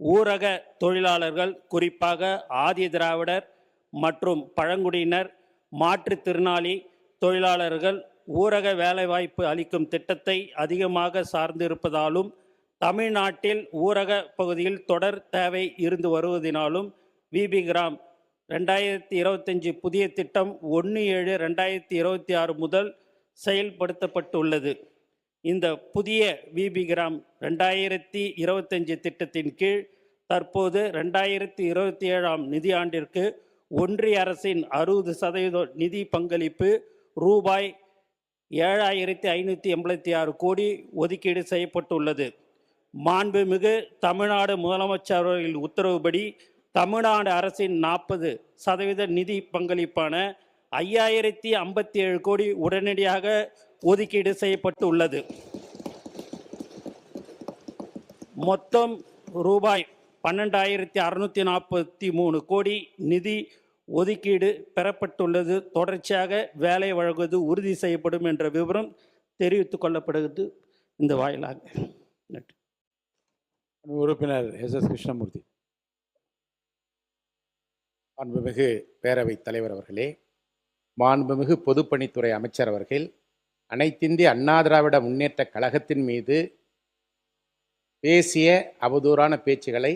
ஊரக தொழிலாளர்கள், குறிப்பாக ஆதி திராவிடர் மற்றும் பழங்குடியினர், மாற்றுத்திறனாளி தொழிலாளர்கள் ஊரக வேலைவாய்ப்பு அளிக்கும் திட்டத்தை அதிகமாக சார்ந்திருப்பதாலும், தமிழ்நாட்டில் ஊரக பகுதியில் தொடர் தேவை இருந்து வருவதினாலும் விபி கிராம் 2025 புதிய திட்டம் 1/7/2026 முதல் செயல்படுத்தப்பட்டுள்ளது. இந்த புதிய விபி கிராம் 2025 திட்டத்தின் கீழ் தற்போது 2027 நிதியாண்டிற்கு ஒன்றிய அரசின் 60% நிதி பங்களிப்பு ரூபாய் 7,586 கோடி ஒதுக்கீடு செய்யப்பட்டுள்ளது. மாண்புமிகு தமிழ்நாடு முதலமைச்சர் அவர்களின் உத்தரவுப்படி தமிழ்நாடு அரசின் 40% நிதி பங்களிப்பான 5,057 கோடி உடனடியாக ஒதுக்கீடு செய்யப்பட்டுள்ளது. மொத்தம் ரூபாய் 12,643 கோடி நிதி ஒதுக்கீடு பெறப்பட்டுள்ளது. தொடர்ச்சியாக வேலை வழங்குவது உறுதி செய்யப்படும் என்ற விவரம் தெரிவித்துக் கொள்ளப்படுகிறது. இந்த வாயிலாக உறுப்பினர் எஸ் கிருஷ்ணமூர்த்தி. மாண்புமிகு பேரவைத் தலைவர் அவர்களே, மாண்புமிகு பொதுப்பணித்துறை அமைச்சர் அவர்கள் அனைத்திந்திய அண்ணா திராவிட முன்னேற்ற கழகத்தின் மீது பேசிய அவதூறான பேச்சுகளை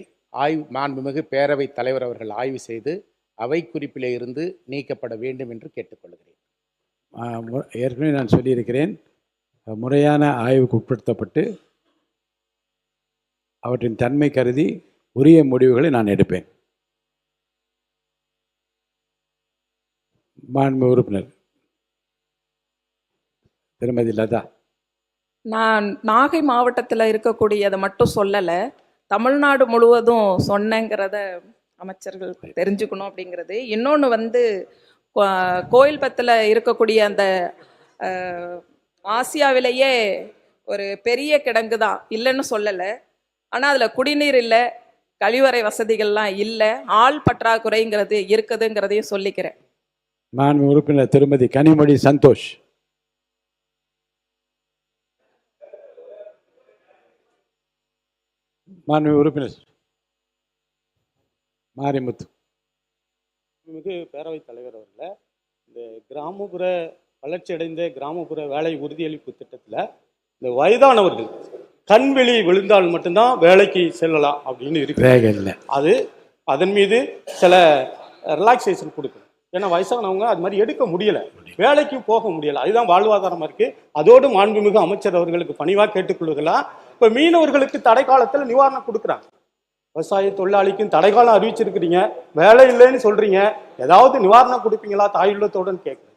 மாண்புமிகு பேரவைத் தலைவர் அவர்கள் ஆய்வு செய்து அவை குறிப்பிலே இருந்து நீக்கப்பட வேண்டும் என்று கேட்டுக்கொள்கிறேன். ஏற்கனவே நான் சொல்லியிருக்கிறேன், முறையான ஆய்வுக்கு உட்படுத்தப்பட்டு அவற்றின் தன்மை கருதி உரிய முடிவுகளை நான் எடுப்பேன். மாண்பு உறுப்பினர் திருமதி லதா. நான் நாகை மாவட்டத்தில் இருக்கக்கூடியதை மட்டும் சொல்லலை, தமிழ்நாடு முழுவதும் சொன்னங்கிறத அமைச்சர்கள் தெரிஞ்சுக்கணும் அப்படிங்கிறது. இன்னொன்று கோயில்பத்தில் இருக்கக்கூடிய அந்த ஆசியாவிலேயே ஒரு பெரிய கிடங்கு தான், இல்லைன்னு சொல்லலை. ஆனால் அதில் குடிநீர் இல்லை, கழிவறை வசதிகள்லாம் இல்லை, ஆள் பற்றாக்குறைங்கிறது இருக்குதுங்கிறதையும் சொல்லிக்கிறேன். மாண்பு உறுப்பினர் திருமதி கனிமொழி சந்தோஷ். மாண்பு உறுப்பினர் மாரிமுத்து. மிகு பேரவைத் தலைவர் அவர்கள், இந்த கிராமப்புற வளர்ச்சி அடைந்த கிராமப்புற வேலை உறுதியளிப்பு திட்டத்தில் இந்த வயதானவர்கள் கண்வெளி விழுந்தால் மட்டும்தான் வேலைக்கு செல்லலாம் அப்படின்னு இருக்கு. அது அதன் மீது சில ரிலாக்ஸேஷன் கொடுக்கணும். ஏன்னா வயசானவங்க அது மாதிரி எடுக்க முடியலை, வேலைக்கு போக முடியலை, அதுதான் வாழ்வாதாரமாக இருக்குது. அதோடு மாண்புமிகு அமைச்சர் அவர்களுக்கு பணிவாக கேட்டுக்கொள்ளுகலாம். இப்போ மீனவர்களுக்கு தடை காலத்தில் நிவாரணம் கொடுக்குறாங்க. விவசாய தொழிலாளிக்கும் தடைக்காலம் அறிவிச்சிருக்கிறீங்க, வேலை இல்லைன்னு சொல்கிறீங்க, ஏதாவது நிவாரணம் கொடுப்பீங்களா தாயுள்ளத்தோடுன்னு கேட்குறேன்.